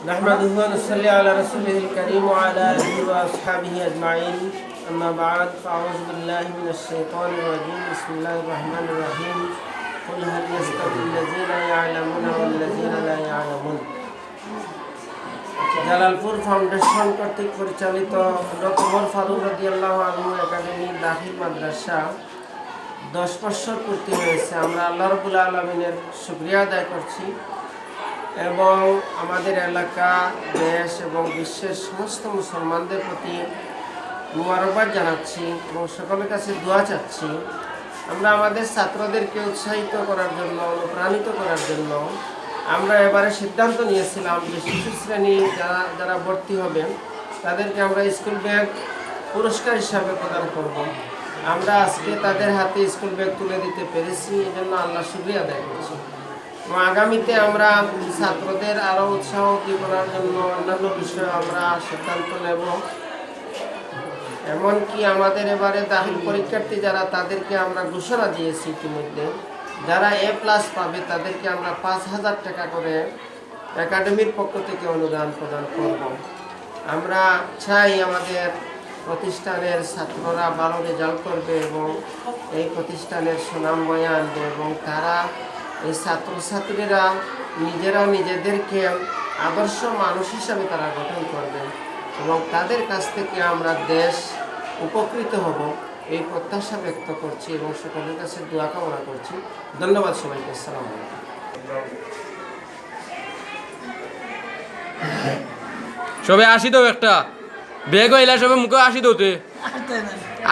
نحمده ونصلي على رسوله الكريم وعلى آله وأصحابه أجمعين أما بعد فأعوذ بالله من الشيطان الرجيم بسم الله الرحمن الرحيم قل هل يستوي الذين يعلمون والذين لا يعلمون Jalalpur foundation কর্তৃক পরিচালিত doctor Omar Faruk রাদিয়াল্লাহু আনহু একাডেমি দাখিল মাদ্রাসা 10 বছর পূর্তি হয়েছে। আমরা আল্লাহ রাব্বুল আলামিনের শুকরিয়া আদায় করছি এবং আমাদের এলাকা, দেশ এবং বিশ্বের সমস্ত মুসলমানদের প্রতি মুবারকবাদ জানাচ্ছি এবং সকলের কাছে দোয়া চাচ্ছি। আমরা আমাদের ছাত্রদেরকে উৎসাহিত করার জন্য, অনুপ্রাণিত করার জন্য আমরা এবারে সিদ্ধান্ত নিয়েছিলাম যে শিশু শ্রেণী যারা ভর্তি হবেন তাদেরকে আমরা স্কুল ব্যাগ পুরস্কার হিসাবে প্রদান করব। আমরা আজকে তাদের হাতে স্কুল ব্যাগ তুলে দিতে পেরেছি, এই জন্য আল্লাহ শুকরিয়া আদায় করছি। এবং আগামীতে আমরা ছাত্রদের আরও উৎসাহ করার জন্য অন্যান্য বিষয়ে আমরা সিদ্ধান্ত নেব। এমনকি আমাদের এবারে দাখিল পরীক্ষার্থী যারা, তাদেরকে আমরা ঘোষণা দিয়েছি ইতিমধ্যে, যারা A+ পাবে তাদেরকে আমরা 5,000 টাকা করে একাডেমির পক্ষ থেকে অনুদান প্রদান করব। আমরা চাই আমাদের প্রতিষ্ঠানের ছাত্ররা ভালো রেজাল্ট করবে এবং এই প্রতিষ্ঠানের সুনাম বয়ে আনবে এবং তারা, এই ছাত্রছাত্রীরা নিজেরা নিজেদেরকে আদর্শ মানুষ হিসাবে তারা গঠন করবে এবং তাদের কাছ থেকে আমরা দেশ উপকৃত হব, এই প্রত্যাশা ব্যক্ত করছি এবং সকলের কাছে দোয়া কামনা করছি। ধন্যবাদ সবাইকে। আসসালামু আলাইকুম। সবে আসি তো একটা বেগ হইলা, সবে মুখে আসি দোতে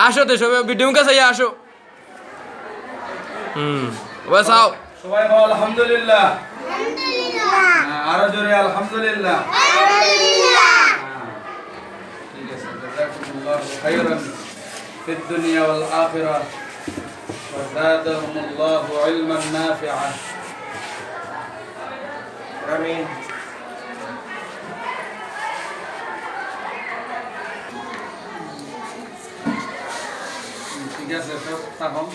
আসো তে সবে ভিডিও মুখে চাই আসো। ওই চাও সবাই বল আলহামদুলিল্লাহ। আরো জোরে আলহামদুলিল্লাহ। ঠিক আছে, জাযাকুমুল্লাহু খাইরান ফিদ দুনিয়া ওয়াল আখিরাহ ওয়া যাদাকুমুল্লাহু ইলমান নাফিআ। আমিন। ঠিক আছে, সব তাহম